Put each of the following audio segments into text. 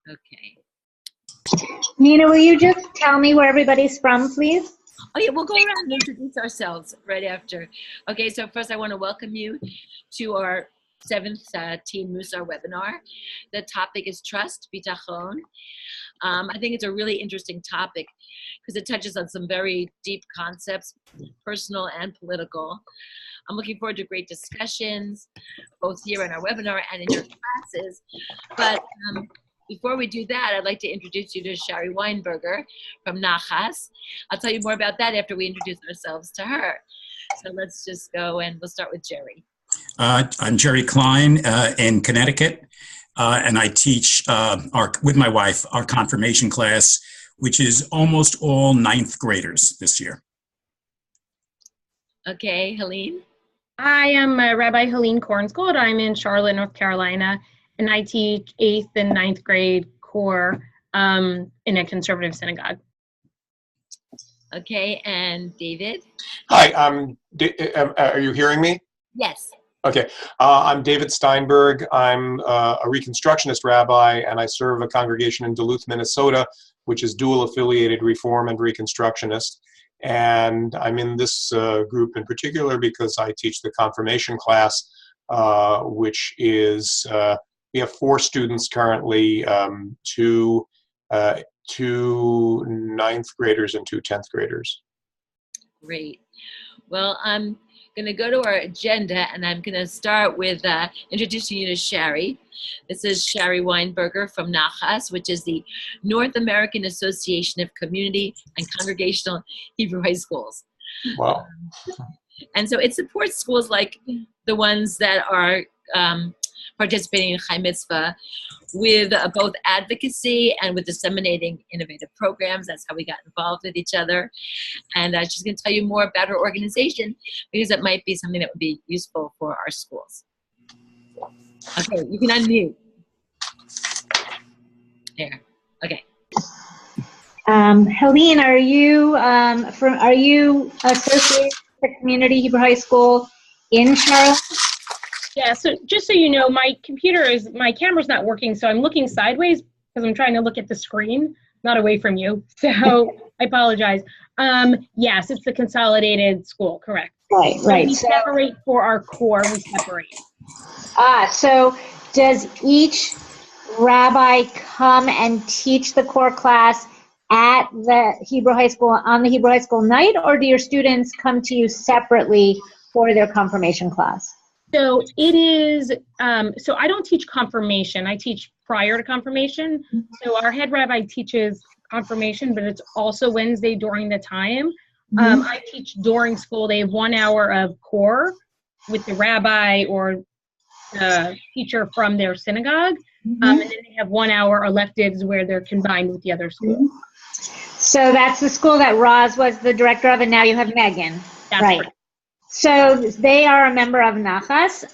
Okay. Nina, will you just tell me where everybody's from, please? Oh yeah, we'll go around and introduce ourselves right after. Okay, so first I want to welcome you to our 7th Team Mussar webinar. The topic is trust, Bitachon. I think it's a really interesting topic because it touches on some very deep concepts, personal and political. I'm looking forward to great discussions, both here in our webinar and in your classes. But before we do that, I'd like to introduce you to Shari Weinberger from Nachas. I'll tell you more about that after we introduce ourselves to her. So let's just go and we'll start with Jerry. I'm Jerry Klein in Connecticut, and I teach with my wife our confirmation class, which is almost all 9th graders this year. Okay, Helene. I am Rabbi Helene Kornsgold. I'm in Charlotte, North Carolina, and I teach 8th and 9th grade core in a conservative synagogue. Okay, and David? Hi, are you hearing me? Yes. Okay, I'm David Steinberg. I'm a Reconstructionist rabbi, and I serve a congregation in Duluth, Minnesota, which is dual affiliated Reform and Reconstructionist. And I'm in this group in particular because I teach the confirmation class, which is, we have 4 students currently, 2 9th graders and 2 10th graders. Great. Well, I'm going to go to our agenda, and I'm going to start with introducing you to Shari. This is Shari Weinberger from Nachas, which is the North American Association of Community and Congregational Hebrew High Schools. Wow. And so it supports schools like the ones that are participating in Chai Mitzvah with both advocacy and with disseminating innovative programs. That's how we got involved with each other. And she's going to tell you more about her organization because it might be something that would be useful for our schools. Okay, you can unmute. There. Okay. Helene, are you associated with the Community Hebrew High School in Charlotte? Yeah, so just so you know, my camera's not working, so I'm looking sideways because I'm trying to look at the screen, not away from you. So I apologize. Yes, it's the consolidated school, correct. Right. So we separate for our core, we separate. So does each rabbi come and teach the core class at the Hebrew High School on the Hebrew High School night, or do your students come to you separately for their confirmation class? So it is, so I don't teach confirmation, I teach prior to confirmation. So our head rabbi teaches confirmation, but it's also Wednesday during the time. I teach during school. They have 1 hour of core with the rabbi or the teacher from their synagogue. And then they have 1 hour electives where they're combined with the other school. So that's the school that Roz was the director of, and now you have Megan. That's right. So they are a member of Nachas.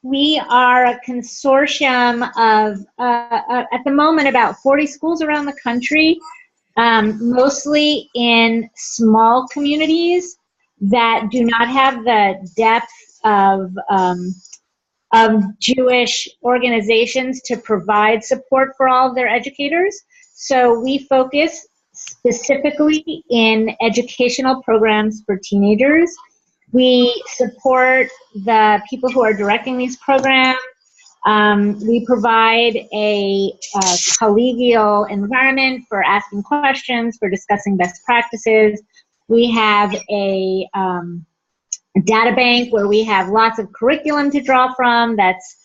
We are a consortium of, at the moment, about 40 schools around the country, mostly in small communities that do not have the depth of Jewish organizations to provide support for all of their educators. So we focus specifically in educational programs for teenagers. We support the people who are directing these programs. We provide a collegial environment for asking questions, for discussing best practices. We have a data bank where we have lots of curriculum to draw from that's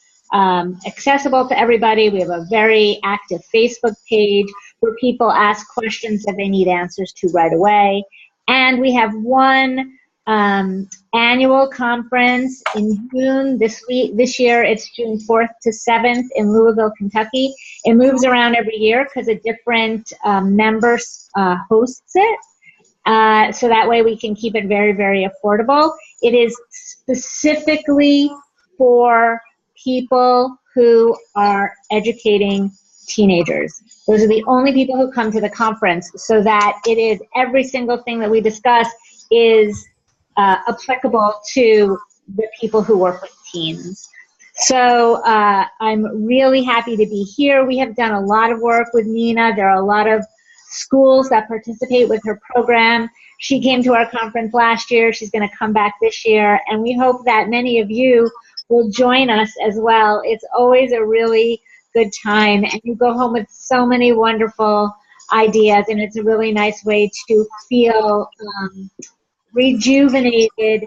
accessible to everybody. We have a very active Facebook page where people ask questions that they need answers to right away. And we have one annual conference in June. This year it's June 4th to 7th in Louisville, Kentucky. It moves around every year because a different member hosts it. So that way we can keep it very, very affordable. It is specifically for people who are educating teenagers. Those are the only people who come to the conference, so that it is every single thing that we discuss is applicable to the people who work with teens. So I'm really happy to be here. We have done a lot of work with Nina. There are a lot of schools that participate with her program. She came to our conference last year. She's going to come back this year. And we hope that many of you will join us as well. It's always a really good time. And you go home with so many wonderful ideas. And it's a really nice way to feel rejuvenated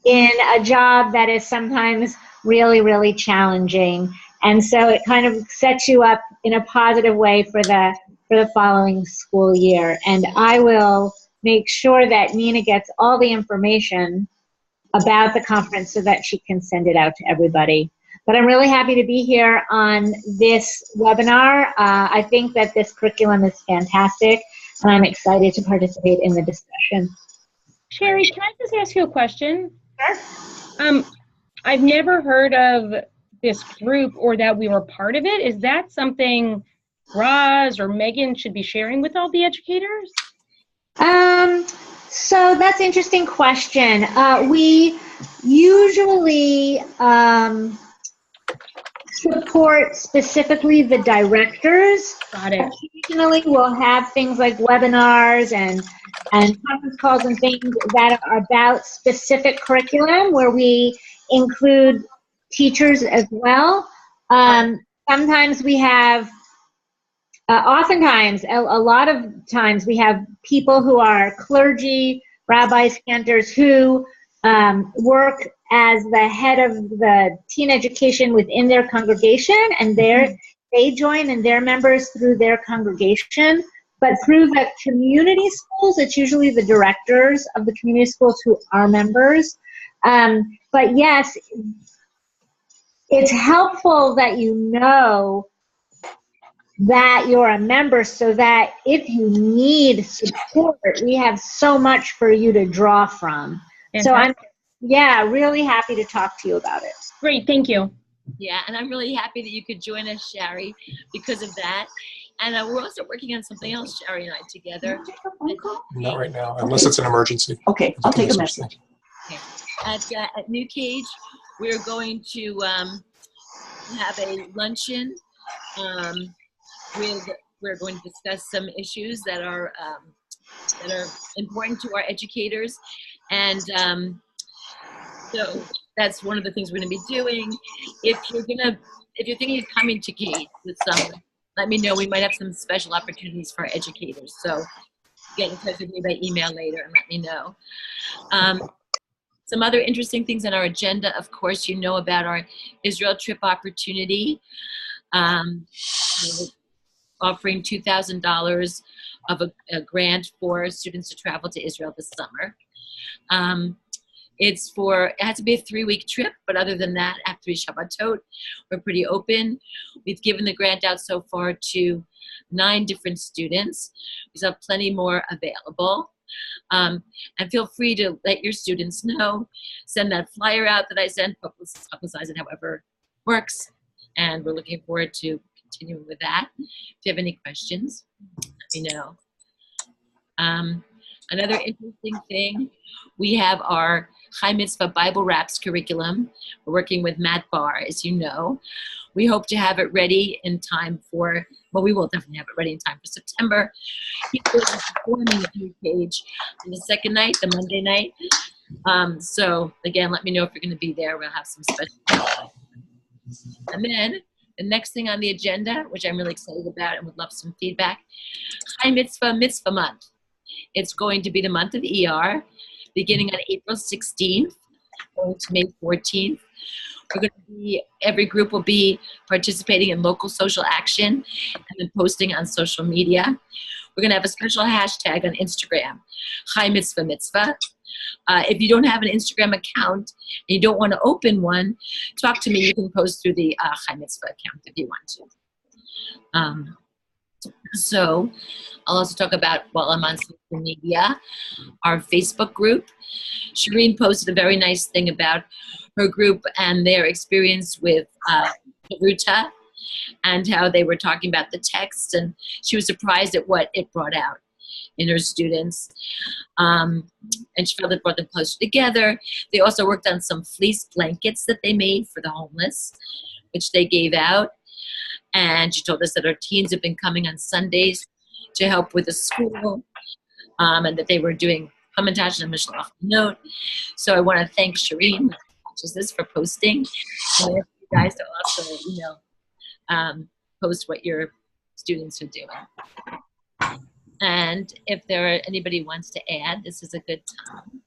in a job that is sometimes really, really challenging. And so it kind of sets you up in a positive way for the following school year. And I will make sure that Nina gets all the information about the conference so that she can send it out to everybody. But I'm really happy to be here on this webinar. I think that this curriculum is fantastic, and I'm excited to participate in the discussion. Sherry, can I just ask you a question? Sure. I've never heard of this group or that we were part of it. Is that something Roz or Megan should be sharing with all the educators? So that's an interesting question. We usually support specifically the directors. Got it. Occasionally we'll have things like webinars and conference calls and things that are about specific curriculum where we include teachers as well. Sometimes we have, oftentimes, a lot of times we have people who are clergy, rabbis, cantors who work as the head of the teen education within their congregation, and they join and they're members through their congregation. But through the community schools, it's usually the directors of the community schools who are members. But yes, it's helpful that you know that you're a member so that if you need support, we have so much for you to draw from. Fantastic. So I'm, really happy to talk to you about it. Great, thank you. Yeah, and I'm really happy that you could join us, Sherry, because of that. And we're also working on something else, Sherry and I together. Not right now, unless it's an emergency. Okay, I'll take a message. Okay. At New Cage, we're going to have a luncheon. We're going to discuss some issues that are important to our educators, and so that's one of the things we're going to be doing. If you're thinking of coming to Cage this summer, let me know. We might have some special opportunities for our educators. So get in touch with me by email later and let me know. Some other interesting things on our agenda, of course, you know about our Israel trip opportunity. Offering $2,000 of a grant for students to travel to Israel this summer. It has to be a 3-week trip, but other than that, after Shabbatot, we're pretty open. We've given the grant out so far to 9 different students. We have plenty more available. And feel free to let your students know. Send that flyer out that I sent, publicize it however works. And we're looking forward to continuing with that. If you have any questions, let me know. Another interesting thing, we have our Chai Mitzvah Bible Raps curriculum. We're working with Matt Barr, as you know. We hope to have it ready in time for, well, we will definitely have it ready in time for September. He's going to be performing at New Cage on the second night, the Monday night. So again, let me know if you're going to be there. We'll have some special. And then the next thing on the agenda, which I'm really excited about and would love some feedback, Chai Mitzvah Mitzvah Month. It's going to be the month of ER, beginning on April 16th, going to May 14th. We're going to be, every group will be participating in local social action and then posting on social media. We're going to have a special hashtag on Instagram, Chai Mitzvah Mitzvah. If you don't have an Instagram account and you don't want to open one, talk to me. You can post through the Chai Mitzvah account if you want to. So I'll also talk about, while I'm on social media, our Facebook group. Shireen posted a very nice thing about her group and their experience with Ruta and how they were talking about the text, and she was surprised at what it brought out in her students. And she felt it brought them closer together. They also worked on some fleece blankets that they made for the homeless, which they gave out. And she told us that her teens have been coming on Sundays to help with the school, and that they were doing Hamantash and Mishlach note. So I want to thank Shireen, who watches this, for posting. And I ask you guys to also, post what your students are doing. And if anybody wants to add, this is a good time.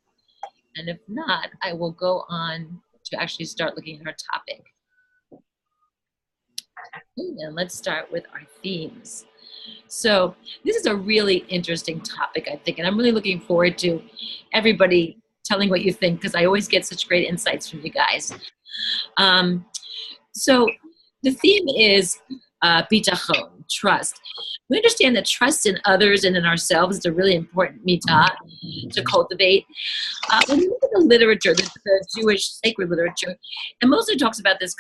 And if not, I will go on to actually start looking at our topic. And let's start with our themes. So this is a really interesting topic, I think, and I'm really looking forward to everybody telling what you think, because I always get such great insights from you guys. So the theme is Bitachon, trust. We understand that trust in others and in ourselves is a really important mitzvah to cultivate. When you look at the literature, the Jewish sacred literature, it mostly talks about this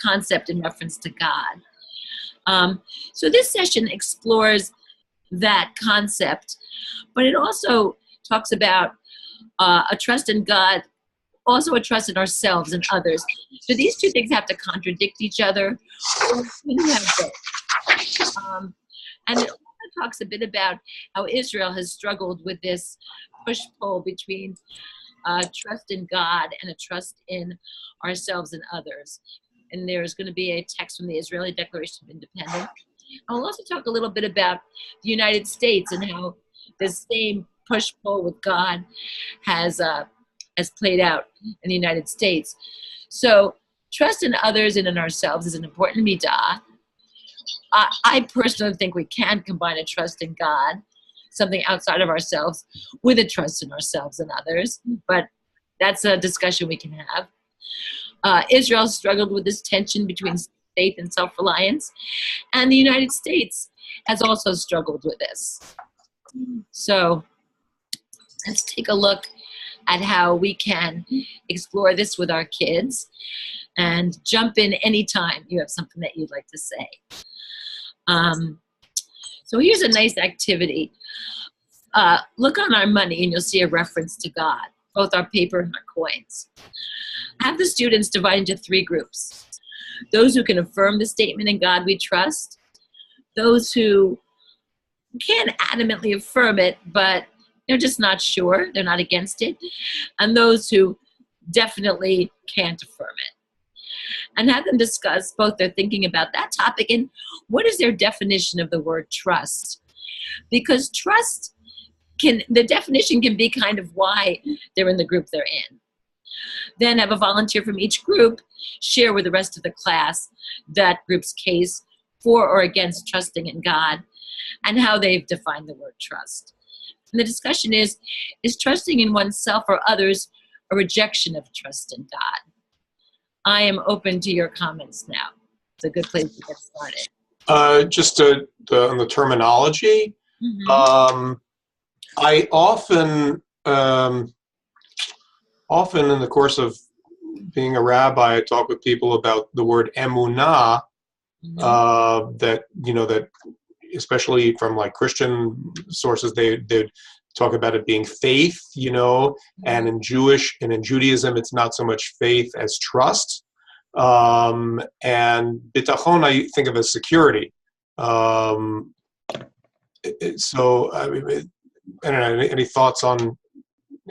concept in reference to God. So this session explores that concept, but it also talks about a trust in God, also a trust in ourselves and others. So these two things have to contradict each other. You have both. And it also talks a bit about how Israel has struggled with this push-pull between trust in God and a trust in ourselves and others. And there's going to be a text from the Israeli Declaration of Independence. I'll also talk a little bit about the United States and how this same push-pull with God has played out in the United States. So trust in others and in ourselves is an important midah. I personally think we can combine a trust in God, something outside of ourselves, with a trust in ourselves and others, but that's a discussion we can have. Israel struggled with this tension between faith and self-reliance, and the United States has also struggled with this. So let's take a look at how we can explore this with our kids, and jump in anytime you have something that you'd like to say. So here's a nice activity. Look on our money and you'll see a reference to God, both our paper and our coins. Have the students divide into 3 groups. Those who can affirm the statement, "In God we trust," those who can't adamantly affirm it, but they're just not sure, they're not against it, and those who definitely can't affirm it. And have them discuss both their thinking about that topic and what is their definition of the word trust. Because trust the definition can be kind of why they're in the group they're in. Then have a volunteer from each group share with the rest of the class that group's case for or against trusting in God and how they've defined the word trust. And the discussion is trusting in oneself or others a rejection of trust in God? I am open to your comments now. It's a good place to get started. Just on the terminology, I often in the course of being a rabbi, I talk with people about the word emunah, that especially from like Christian sources, they'd talk about it being faith, and in Judaism, it's not so much faith as trust. And bitachon, I think of as security. So, I don't know, any thoughts on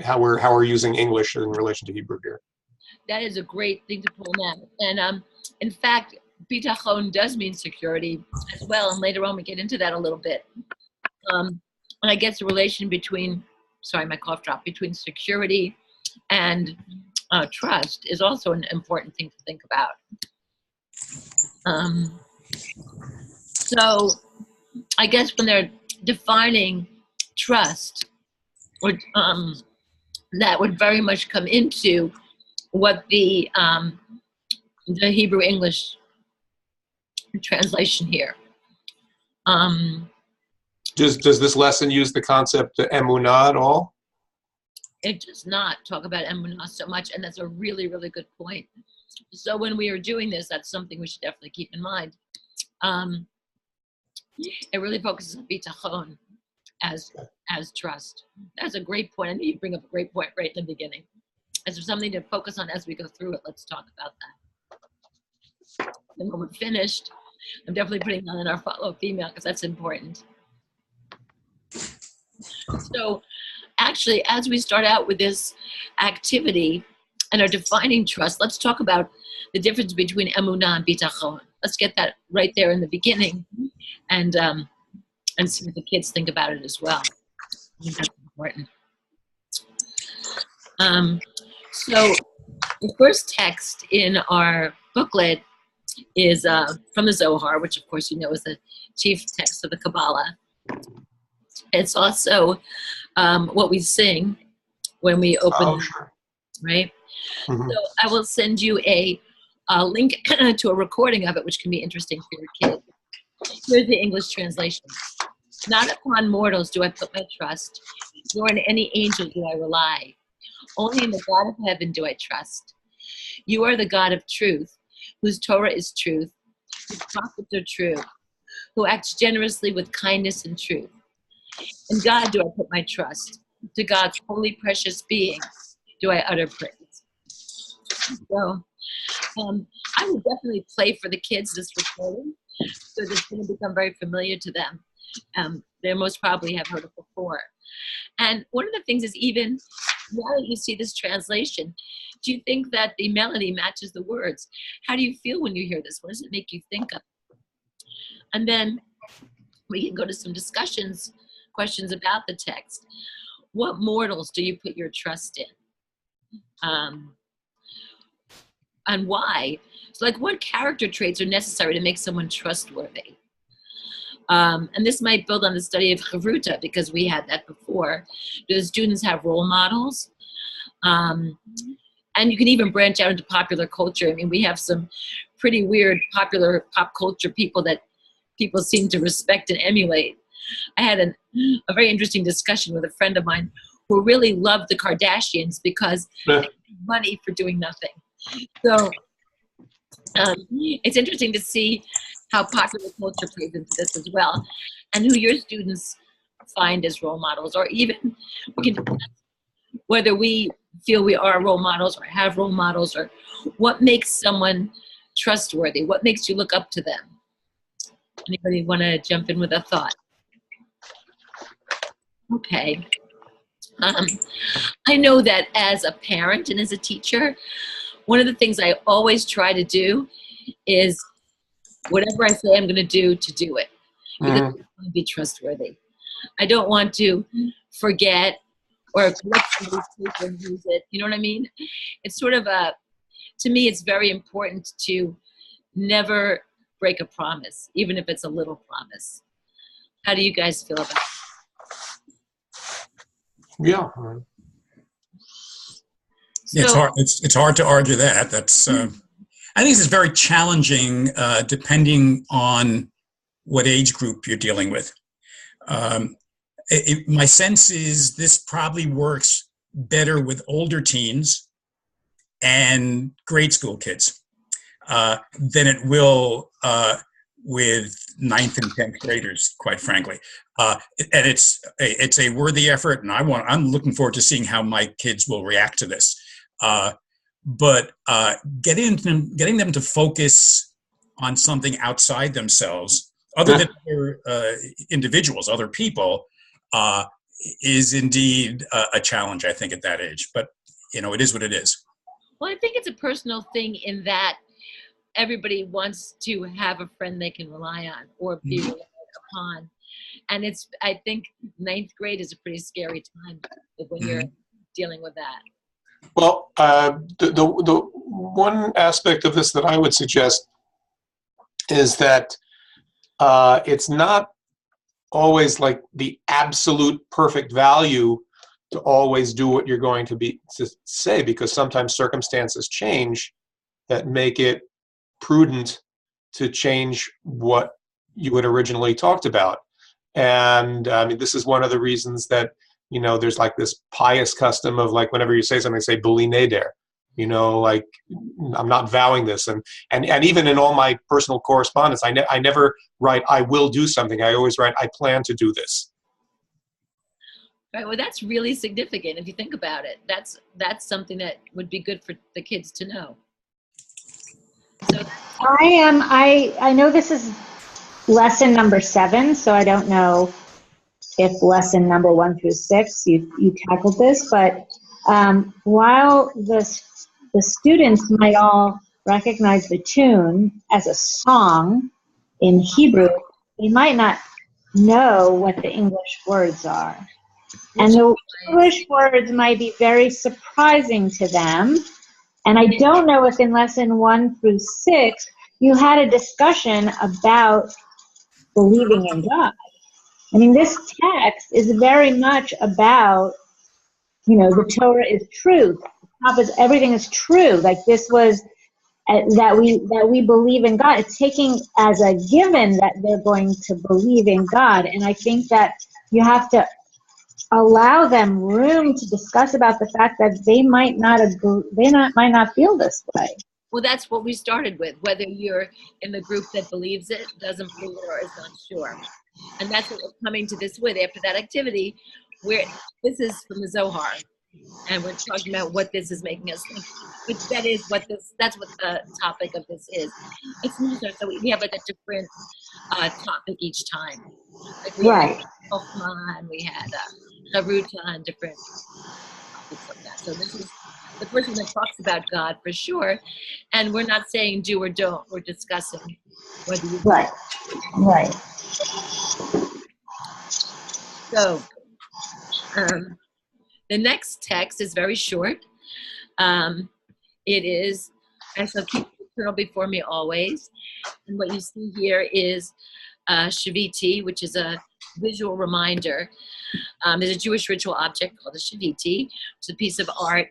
how we're using English in relation to Hebrew here? That is a great thing to pull out. And in fact, bitachon does mean security as well. And later on, we get into that a little bit. And I guess the relation between, sorry, my cough dropped, between security and trust is also an important thing to think about. So I guess when they're defining trust, or that would very much come into what the Hebrew English translation here. Does this lesson use the concept of emunah at all? It does not talk about emunah so much, and that's a really, really good point. So when we are doing this, that's something we should definitely keep in mind. It really focuses on bitachon as trust. That's a great point. I think you bring up a great point right in the beginning. Is there something to focus on as we go through it? Let's talk about that. And when we're finished, I'm definitely putting on our follow-up email because that's important. So actually, as we start out with this activity and are defining trust, let's talk about the difference between emunah and bitachon. Let's get that right there in the beginning and see what the kids think about it as well. I think that's important. So the first text in our booklet is from the Zohar, which of course you know is the chief text of the Kabbalah. It's also what we sing when we open, Sure. right? Mm-hmm. So I will send you a link to a recording of it, which can be interesting for your kids. Here's the English translation. Not upon mortals do I put my trust, nor in any angel do I rely. Only in the God of heaven do I trust. You are the God of truth, whose Torah is truth, whose prophets are true, who acts generously with kindness and truth. In God do I put my trust. To God's holy, precious being do I utter praise. So I will definitely play for the kids this recording, so it's going to become very familiar to them. They most probably have heard it before. And one of the things is, even now that you see this translation, do you think that the melody matches the words? How do you feel when you hear this? What does it make you think of? And then we can go to some questions about the text. What mortals do you put your trust in? And why? So, like, what character traits are necessary to make someone trustworthy? And this might build on the study of Chavruta, because we had that before. Do the students have role models? And you can even branch out into popular culture. I mean, we have some pretty weird popular pop culture people that people seem to respect and emulate. I had a very interesting discussion with a friend of mine who really loved the Kardashians because they made money for doing nothing. So it's interesting to see how popular culture plays into this as well, and who your students find as role models, or even we can discuss whether we feel we are role models or have role models, or what makes someone trustworthy, what makes you look up to them. Anybody want to jump in with a thought? Okay. I know that as a parent and as a teacher, one of the things I always try to do is whatever I say I'm going to do it, because I want to be trustworthy. I don't want to forget or collect somebody's paper and use it. You know what I mean? It's sort of to me, it's very important to never break a promise, even if it's a little promise. How do you guys feel about it? Yeah. It's hard. It's hard to argue that. That's. I think this is very challenging, depending on what age group you're dealing with. My sense is this probably works better with older teens and grade school kids than it will with 9th and 10th graders, quite frankly. And it's a worthy effort, and I'm looking forward to seeing how my kids will react to this. But getting them to focus on something outside themselves, other than other individuals, other people, is indeed a challenge, I think, at that age. But, it is what it is. Well, I think it's a personal thing in that everybody wants to have a friend they can rely on or be relied upon. And I think 9th grade is a pretty scary time when you're dealing with that. Well, the one aspect of this that I would suggest is that it's not always like the absolute perfect value to always do what you're going to say, because sometimes circumstances change that make it prudent to change what you had originally talked about. And I mean, this is one of the reasons that, there's like this pious custom of, like, whenever you say something, say b'li neder, like, I'm not vowing this. And even in all my personal correspondence, I never write, I will do something. I always write, I plan to do this. Right. Well, that's really significant if you think about it. That's something that would be good for the kids to know. So I know this is lesson number 7, so I don't know if lesson number 1 through 6 you tackled this, but while the students might all recognize the tune as a song in Hebrew, they might not know what the English words are. And the English words might be very surprising to them. And I don't know if in lesson 1 through 6 you had a discussion about believing in God. I mean, this text is very much about, the Torah is truth. Everything is true. Like this was that we believe in God. It's taking as a given that they're going to believe in God. And I think that you have to allow them room to discuss about the fact that they might not might not feel this way. Well, that's what we started with, whether you're in the group that believes it, doesn't believe it, or is not sure. And that's what we're coming to this with after that activity, where this is from the Zohar. And we're talking about what this is making us think. But that's what the topic of this is. It's Mussar, so we have like a different topic each time. Like we had Chokhmah and we had Charuta and different topics like that. So this is the person that talks about God for sure. And we're not saying do or don't. We're discussing whether you Right. So the next text is very short. It is, I shall keep the eternal before me always. And what you see here is Shaviti, which is a visual reminder. There's a Jewish ritual object called a Shaviti, which is a piece of art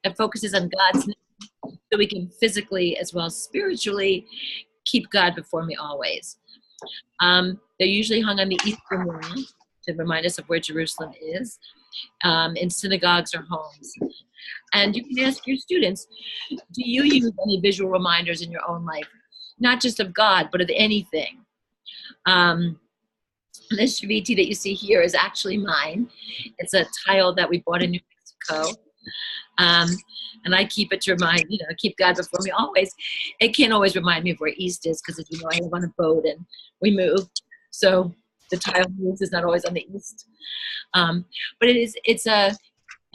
that focuses on God's name so we can physically as well as spiritually keep God before me always. They're usually hung on the eastern wall to remind us of where Jerusalem is, in synagogues or homes. And you can ask your students, do you use any visual reminders in your own life? Not just of God, but of anything. This Shaviti that you see here is actually mine. It's a tile that we bought in New Mexico. And I keep it to remind, keep God before me always. It can't always remind me of where East is because, as you know, I live on a boat and we move. So the tile moves is not always on the East. But it's a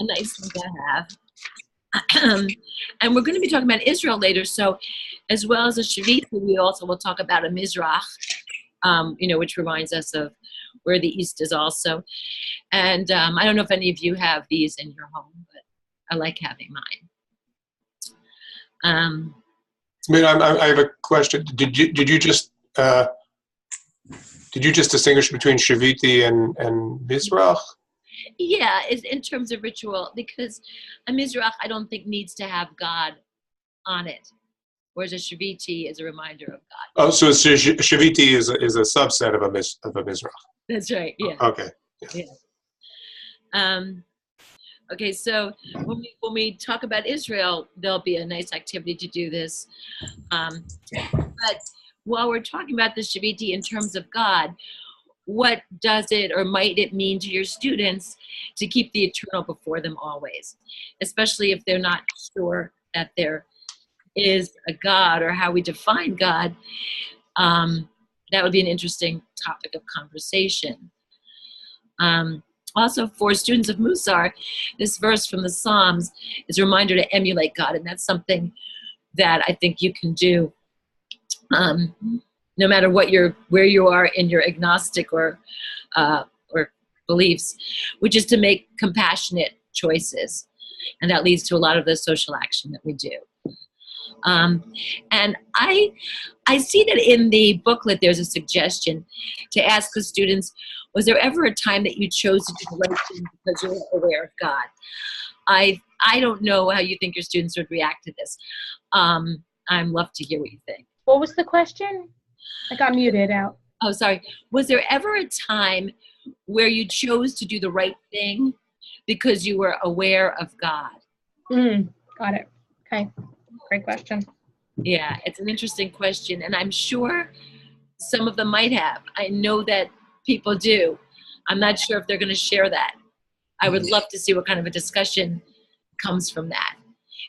nice thing to have. And we're going to be talking about Israel later. So as well as a Shaviti, we also will talk about a Mizrach, which reminds us of where the East is also. And I don't know if any of you have these in your home, but I like having mine. I have a question. Did you just distinguish between Shaviti and Mizrach? Yeah, in terms of ritual, because a Mizrach I don't think needs to have God on it, whereas a Shaviti is a reminder of God. Oh, so Shaviti is a subset of a Mizrach. That's right. Yeah. Okay. Yeah. Okay, so when we talk about Israel, there'll be a nice activity to do this. But while we're talking about the Shaviti in terms of God, what does it or might it mean to your students to keep the eternal before them always, especially if they're not sure that there is a God or how we define God? That would be an interesting topic of conversation. Also, for students of Mussar, this verse from the Psalms is a reminder to emulate God, and that's something that I think you can do no matter where you are in your agnostic or beliefs, which is to make compassionate choices, and that leads to a lot of the social action that we do. And I see that in the booklet there's a suggestion to ask the students, was there ever a time that you chose to do the right thing because you were aware of God? I don't know how you think your students would react to this. I'd love to hear what you think. What was the question? I got muted out. Oh, sorry. Was there ever a time where you chose to do the right thing because you were aware of God? Got it. Okay. Great question. Yeah, it's an interesting question, and I'm sure some of them might have. I know that people do. I'm not sure if they're going to share that. I would love to see what kind of a discussion comes from that.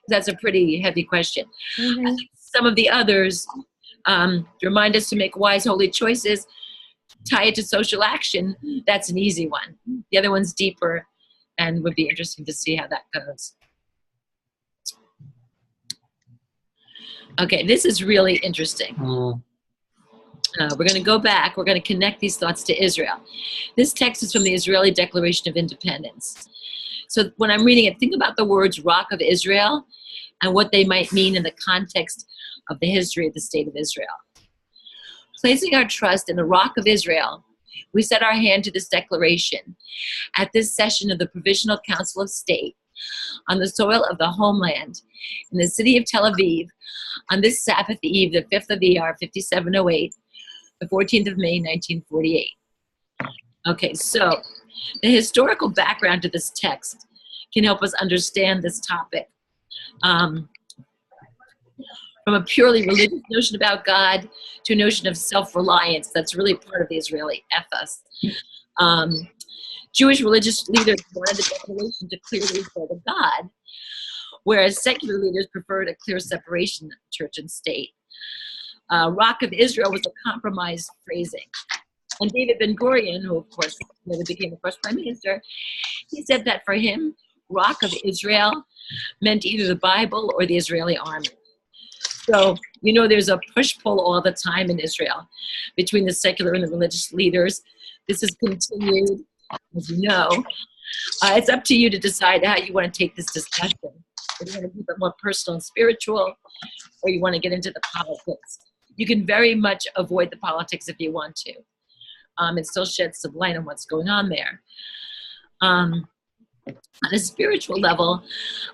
That's a pretty heavy question. I think some of the others remind us to make wise, holy choices, tie it to social action. That's an easy one. The other one's deeper and would be interesting to see how that goes. Okay, this is really interesting. We're going to go back. We're going to connect these thoughts to Israel. This text is from the Israeli Declaration of Independence. So when I'm reading it, think about the words Rock of Israel and what they might mean in the context of the history of the state of Israel. Placing our trust in the Rock of Israel, we set our hand to this declaration at this session of the Provisional Council of State on the soil of the homeland in the city of Tel Aviv on this Sabbath Eve, the 5th of Iyar, 5708, the 14th of May, 1948. Okay, so the historical background to this text can help us understand this topic. From a purely religious notion about God to a notion of self-reliance, that's really part of the Israeli ethos. Jewish religious leaders wanted the declaration to clearly refer to God, whereas secular leaders preferred a clear separation of church and state. Rock of Israel was a compromise phrasing. And David Ben-Gurion, who of course later became the first prime minister, he said that for him, Rock of Israel meant either the Bible or the Israeli army. So, you know, there's a push-pull all the time in Israel between the secular and the religious leaders. This has continued, as you know. It's up to you to decide how you want to take this discussion. If you want to keep it more personal and spiritual, or you want to get into the politics. You can very much avoid the politics if you want to. It still sheds some light on what's going on there. On a spiritual level,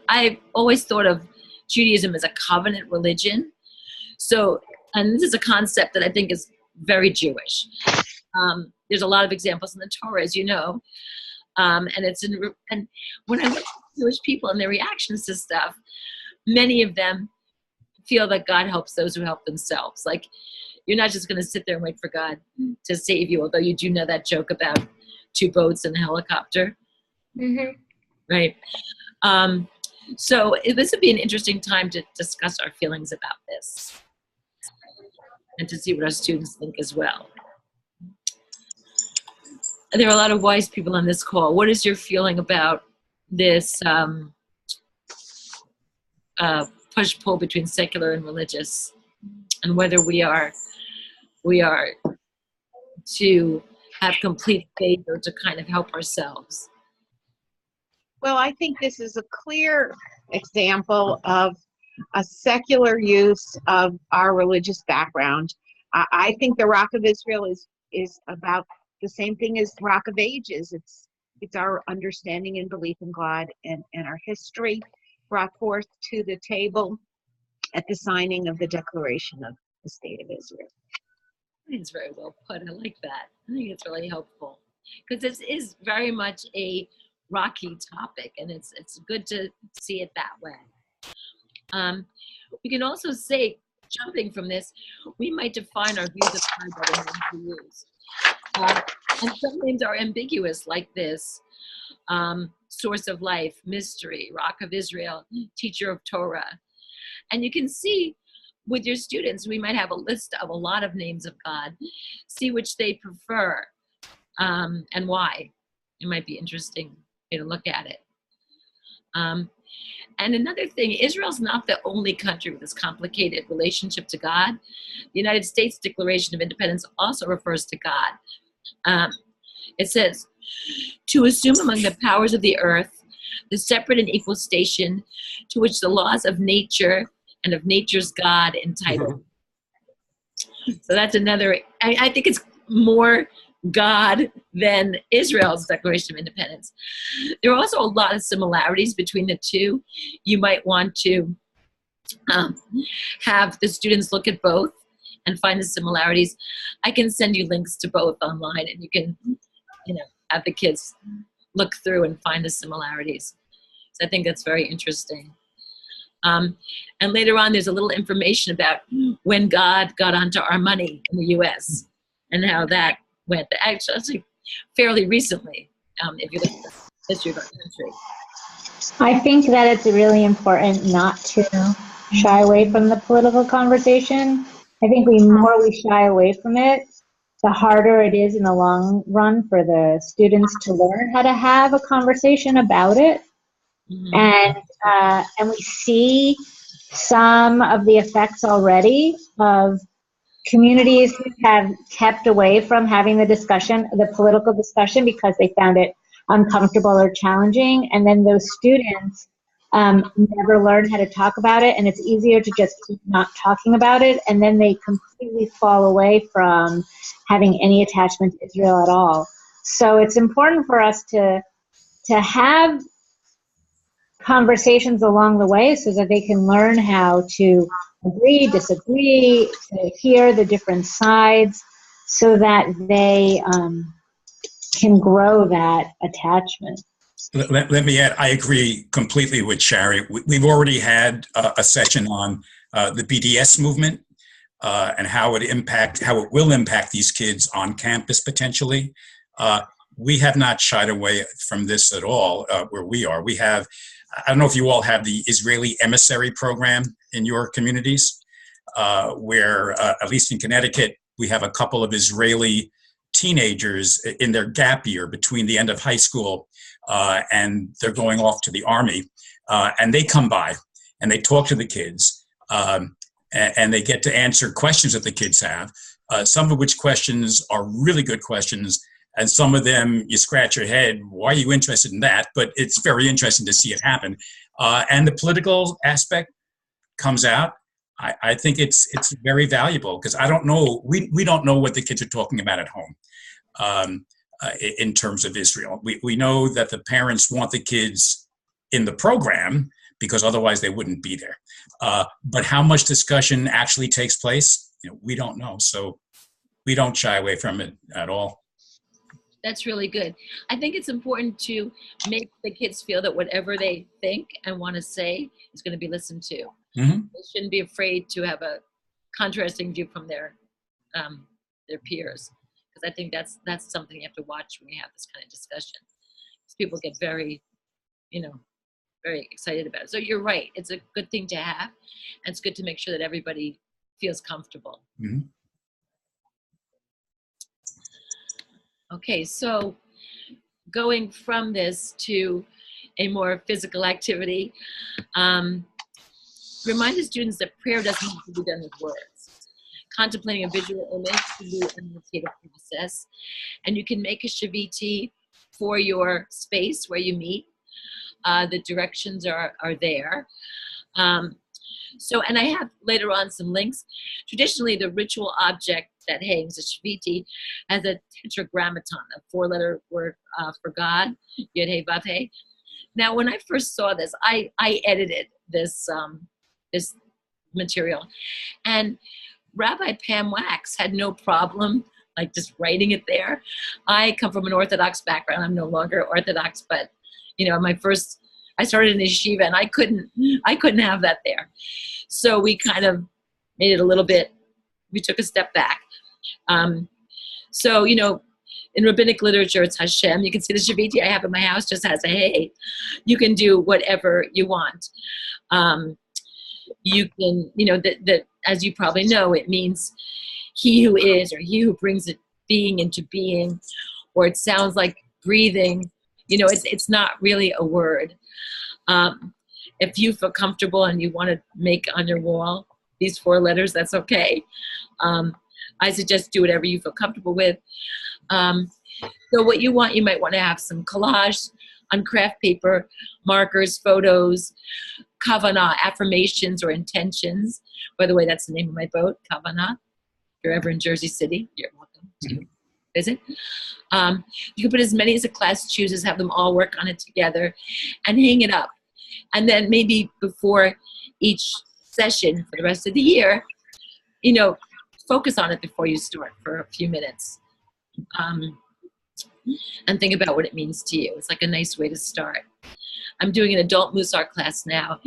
I've always thought of Judaism as a covenant religion. So, and this is a concept that I think is very Jewish. There's a lot of examples in the Torah, as you know. And when I look at Jewish people and their reactions to stuff, many of them feel that God helps those who help themselves. Like, you're not just going to sit there and wait for God to save you, although you do know that joke about two boats and a helicopter. Right? So this would be an interesting time to discuss our feelings about this and to see what our students think as well. There are a lot of wise people on this call. What is your feeling about this push-pull between secular and religious, and whether we are to have complete faith or to kind of help ourselves? Well, I think this is a clear example of a secular use of our religious background. I think the Rock of Israel is about the same thing as Rock of Ages. It's our understanding and belief in God and our history brought forth to the table at the signing of the Declaration of the State of Israel. It's very well put. I like that. I think it's really helpful because this is very much a rocky topic, and it's good to see it that way. We can also say, jumping from this, we might define our views of God by the names we use. And some names are ambiguous, like this: Source of Life, Mystery, Rock of Israel, Teacher of Torah. And you can see with your students, we might have a list of a lot of names of God. See which they prefer and why. It might be interesting to look at it. And another thing, Israel's not the only country with this complicated relationship to God. The United States Declaration of Independence also refers to God. It says, to assume among the powers of the earth the separate and equal station to which the laws of nature and of nature's God entitle. So that's another, I think it's more God than Israel's Declaration of Independence. There are also a lot of similarities between the two. You might want to have the students look at both and find the similarities. I can send you links to both online, and you can, have the kids look through and find the similarities. So I think that's very interesting. And later on, there's a little information about when God got onto our money in the U.S. and how that went. Actually, fairly recently, if you look at history of our country. I think that it's really important not to shy away from the political conversation. I think the more we shy away from it, the harder it is in the long run for the students to learn how to have a conversation about it. Mm-hmm. And we see some of the effects already of communities who have kept away from having the political discussion, because they found it uncomfortable or challenging. And then those students never learn how to talk about it, and it's easier to just keep not talking about it. And then they completely fall away from having any attachment to Israel at all. So it's important for us to have conversations along the way so that they can learn how to agree, disagree, to hear the different sides so that they can grow that attachment. Let me add, I agree completely with Shari. We've already had a session on the BDS movement and how it will impact these kids on campus potentially. We have not shied away from this at all where we are. We have, I don't know if you all have the Israeli emissary program in your communities, where at least in Connecticut, we have a couple of Israeli teenagers in their gap year between the end of high school and they're going off to the army. And they come by and they talk to the kids and they get to answer questions that the kids have, some of which questions are really good questions. And some of them, you scratch your head, why are you interested in that? But it's very interesting to see it happen. And the political aspect comes out. I think it's very valuable because I don't know, we don't know what the kids are talking about at home in terms of Israel. We know that the parents want the kids in the program because otherwise they wouldn't be there. But how much discussion actually takes place, we don't know. So we don't shy away from it at all. That's really good. I think it's important to make the kids feel that whatever they think and want to say is going to be listened to. Mm-hmm. They shouldn't be afraid to have a contrasting view from their peers, because I think that's something you have to watch when you have this kind of discussion. Because people get very, very excited about it. So you're right. It's a good thing to have, and it's good to make sure that everybody feels comfortable. Mm-hmm. Okay, so going from this to a more physical activity, remind the students that prayer doesn't have to be done with words. Contemplating a visual image can be a meditative process, and you can make a shaviti for your space where you meet. The directions are there. And I have later on some links. Traditionally, the ritual object that hangs, a shaviti, has a tetragrammaton, a four-letter word for God, Yod He Vav He. Now, when I first saw this, I edited this this material, and Rabbi Pam Wax had no problem like just writing it there. I come from an Orthodox background. I'm no longer Orthodox, but I started in a yeshiva, and I couldn't have that there. So we kind of made it a little bit, we took a step back. So, in rabbinic literature, it's Hashem. You can see the shaviti I have in my house just has a hey. You can do whatever you want. You can, that as you probably know, it means he who is, or he who brings it being into being, or it sounds like breathing. It's not really a word. If you feel comfortable and you want to make on your wall these four letters, that's okay. I suggest do whatever you feel comfortable with. So what you might want to have some collage on craft paper, markers, photos, kavanah, affirmations or intentions. By the way, that's the name of my boat, Kavanah. If you're ever in Jersey City, you're welcome to visit. You can put as many as the class chooses, have them all work on it together, and hang it up. And then maybe before each session for the rest of the year, focus on it before you start for a few minutes. And think about what it means to you. It's like a nice way to start. I'm doing an adult Mussar class now,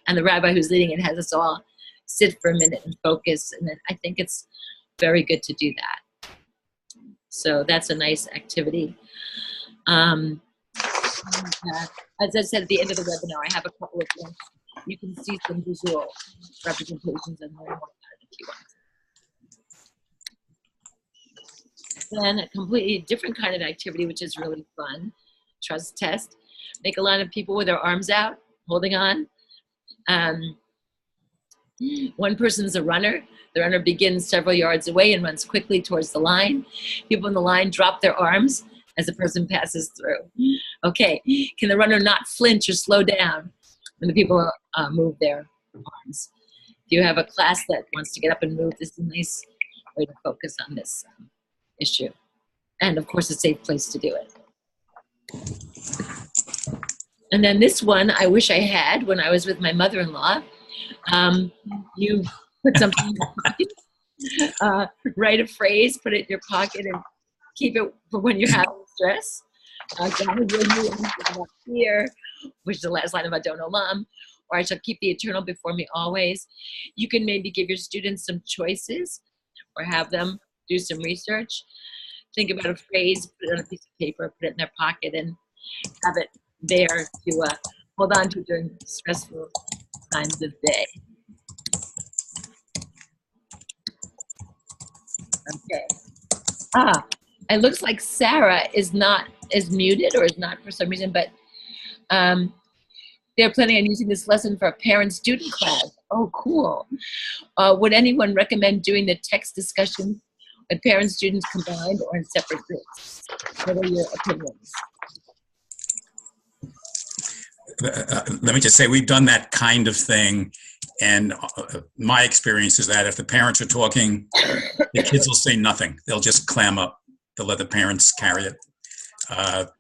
and the rabbi who's leading it has us all sit for a minute and focus, and then I think it's very good to do that. So that's a nice activity. And, as I said at the end of the webinar, I have a couple of links. You can see some visual representations and learn more about it if you want. Then a completely different kind of activity, which is really fun, trust test. Make a line of people with their arms out, holding on. One person's a runner. The runner begins several yards away and runs quickly towards the line. People in the line drop their arms as the person passes through. Okay, can the runner not flinch or slow down when the people move their arms? If you have a class that wants to get up and move, this is a nice way to focus on this issue. And of course, a safe place to do it. And then this one, I wish I had when I was with my mother-in-law. You put something in your pocket, write a phrase, put it in your pocket, and keep it for when you're having stress. God with me, about fear, which is the last line of Adon Olam, or I shall keep the eternal before me always. You can maybe give your students some choices or have them do some research. Think about a phrase, put it on a piece of paper, put it in their pocket, and have it there to hold on to during stressful times of day. Okay. It looks like Sarah is muted or is not for some reason, but they're planning on using this lesson for a parent-student class. Oh, cool. Would anyone recommend doing the text discussion with parents, students combined or in separate groups? What are your opinions? Let me just say, we've done that kind of thing, and my experience is that if the parents are talking, the kids will say nothing. They'll just clam up. They'll let the parents carry it.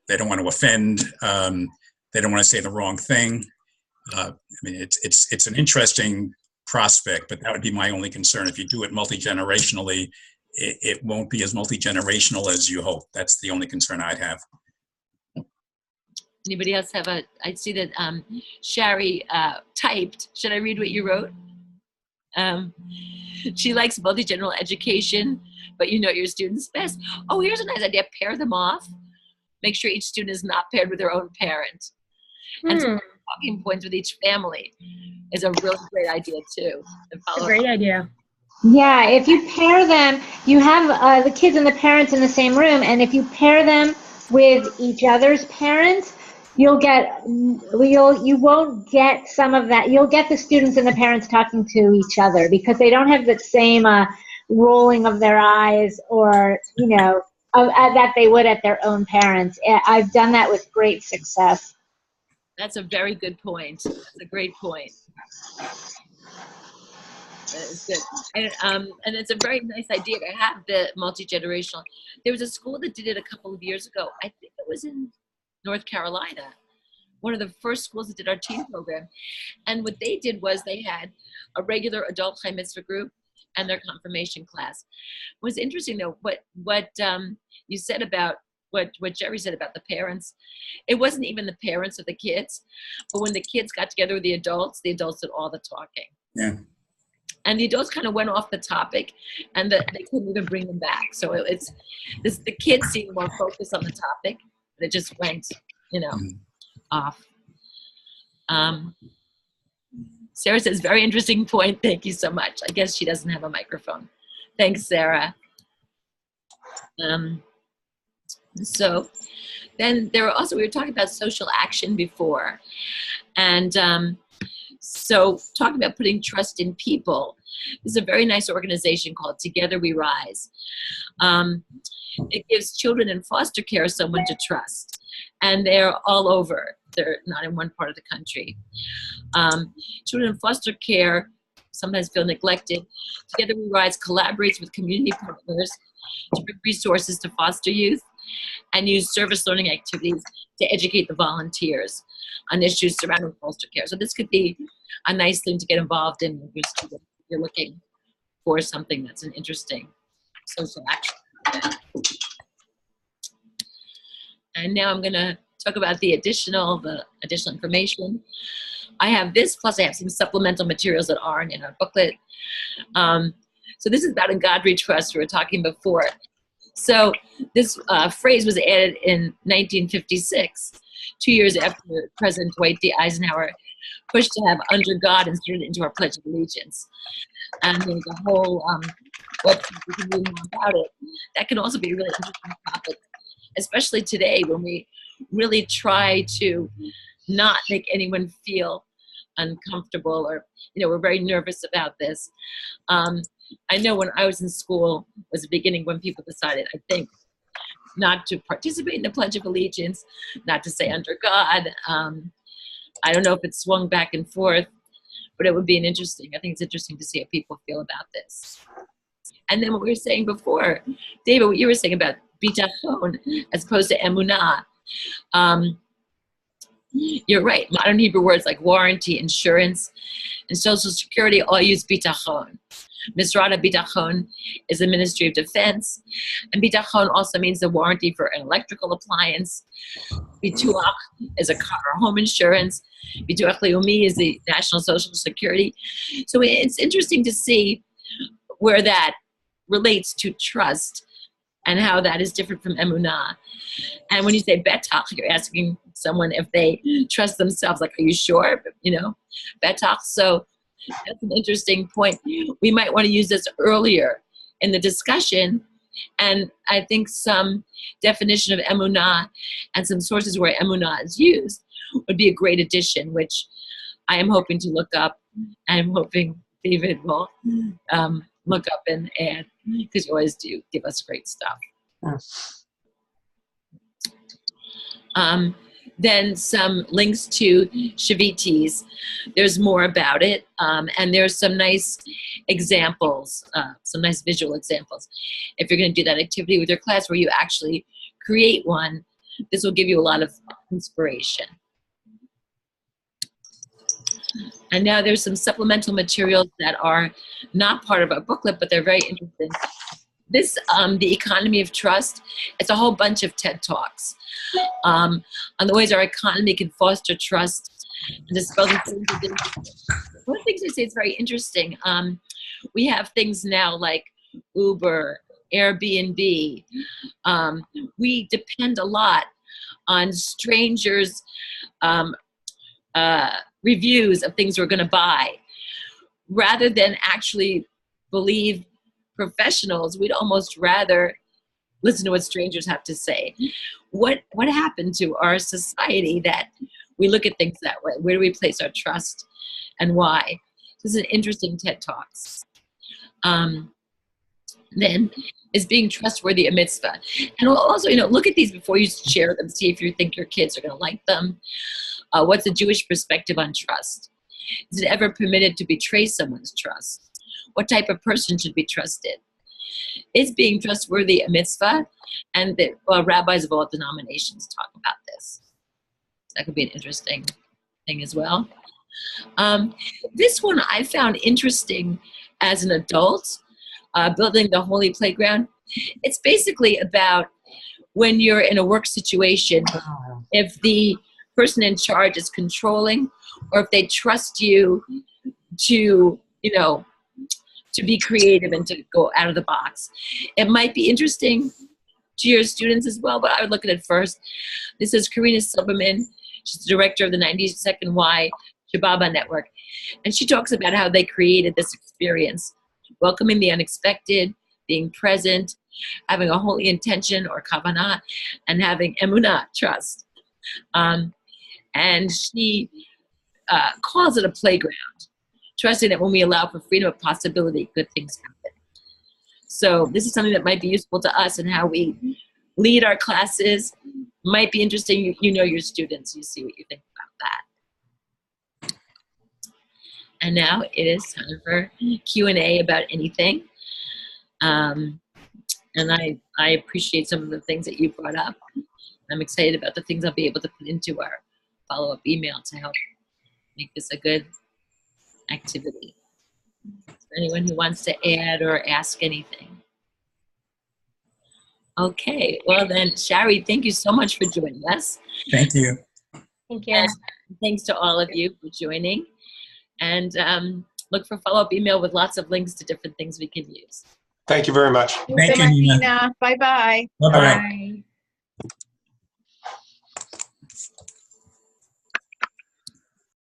They don't want to offend. They don't want to say the wrong thing. I mean, it's an interesting prospect, but that would be my only concern. If you do it multi-generationally, it won't be as multi-generational as you hope. That's the only concern I'd have. Anybody else have I see that Shari typed. Should I read what you wrote? She likes multi-general education, but you know your students best. Oh, here's a nice idea. Pair them off. Make sure each student is not paired with their own parent. And so talking points with each family is a really great idea too. It's a great idea. Yeah, if you pair them, you have the kids and the parents in the same room, and if you pair them with each other's parents, you won't get some of that. You'll get the students and the parents talking to each other because they don't have the same rolling of their eyes or, that they would at their own parents. I've done that with great success. That's a very good point. That's a great point. That is good. And it's a very nice idea to have the multi-generational. There was a school that did it a couple of years ago. I think it was in North Carolina, one of the first schools that did our teen program. And what they did was they had a regular adult Chai Mitzvah group and their confirmation class. It was interesting though, what you said about what Jerry said about the parents. It wasn't even the parents of the kids, but when the kids got together with the adults did all the talking. Yeah. And the adults kind of went off the topic, and they couldn't even bring them back. So the kids seemed more focused on the topic. It just went, off. Sarah says, very interesting point. Thank you so much. I guess she doesn't have a microphone. Thanks, Sarah. So then we were talking about social action before. And so talking about putting trust in people, there's a very nice organization called Together We Rise. It gives children in foster care someone to trust. And they're all over. They're not in one part of the country. Children in foster care sometimes feel neglected. Together We Rise collaborates with community partners to bring resources to foster youth and use service learning activities to educate the volunteers on issues surrounding foster care. So this could be a nice thing to get involved in if you're looking for something that's an interesting social action. And now I'm going to talk about the additional information. I have this, plus I have some supplemental materials that aren't in our booklet. So this is about In God We Trust, we were talking before. So this phrase was added in 1956 2 years after President Dwight D. Eisenhower pushed to have under God inserted into our Pledge of Allegiance. And there's a whole website you can read more about it. That can also be a really interesting topic, especially today when we really try to not make anyone feel uncomfortable, or we're very nervous about this. I know when I was in school was the beginning when people decided, I think, not to participate in the Pledge of Allegiance, not to say under God. I don't know if it swung back and forth, but it would be I think it's interesting to see how people feel about this. And then what we were saying before, David, what you were saying about Bitachon as opposed to emunah. You're right. Modern Hebrew words like warranty, insurance, and Social Security all use Bitachon. Misrad Bitachon is the Ministry of Defense, and Bitachon also means the warranty for an electrical appliance. Bituach is a car or home insurance. Bituach Leumi is the National Social Security. So it's interesting to see where that relates to trust and how that is different from emunah. And when you say betach, you're asking someone if they trust themselves. Like, are you sure? Betach. So that's an interesting point. We might want to use this earlier in the discussion. And I think some definition of emunah and some sources where emunah is used would be a great addition, which I am hoping to look up. I'm hoping David will look up and add, because you always do give us great stuff. Then some links to Shavitis. There's more about it, and there's some nice examples, some nice visual examples. If you're going to do that activity with your class where you actually create one, this will give you a lot of inspiration. And now there's some supplemental materials that are not part of our booklet, but they're very interesting. This, The Economy of Trust, it's a whole bunch of TED Talks on the ways our economy can foster trust and dispel the things. One of the things I say is very interesting. We have things now like Uber, Airbnb. We depend a lot on strangers' reviews of things we're going to buy. Rather than actually believe professionals, we'd almost rather listen to what strangers have to say. What happened to our society that we look at things that way? Where do we place our trust and why? This is an interesting TED Talks. Then is being trustworthy a mitzvah? And also, look at these before you share them. See if you think your kids are going to like them. What's the Jewish perspective on trust? Is it ever permitted to betray someone's trust? What type of person should be trusted? Is being trustworthy a mitzvah? And rabbis of all denominations talk about this. That could be an interesting thing as well. This one I found interesting as an adult, building the holy playground. It's basically about when you're in a work situation, if the person in charge is controlling, or if they trust you to, to be creative and to go out of the box. It might be interesting to your students as well, but I would look at it first. This is Karina Silberman. She's the director of the 92nd Y Shababa Network. And she talks about how they created this experience, welcoming the unexpected, being present, having a holy intention or kavanah, and having emunah, trust. And she calls it a playground, trusting that when we allow for freedom of possibility, good things happen. So this is something that might be useful to us in how we lead our classes. Might be interesting. You know your students. You see what you think about that. And now it is time for Q&A about anything. And I appreciate some of the things that you brought up. I'm excited about the things I'll be able to put into our follow-up email to help make this a good activity. Is there anyone who wants to add or ask anything? Okay, well then, Shari, thank you so much for joining us. Thank you. Thank you. And thanks to all of you for joining. And look for follow-up email with lots of links to different things we can use. Thank you very much. Thank you, Nina. Bye-bye. Bye-bye. Bye.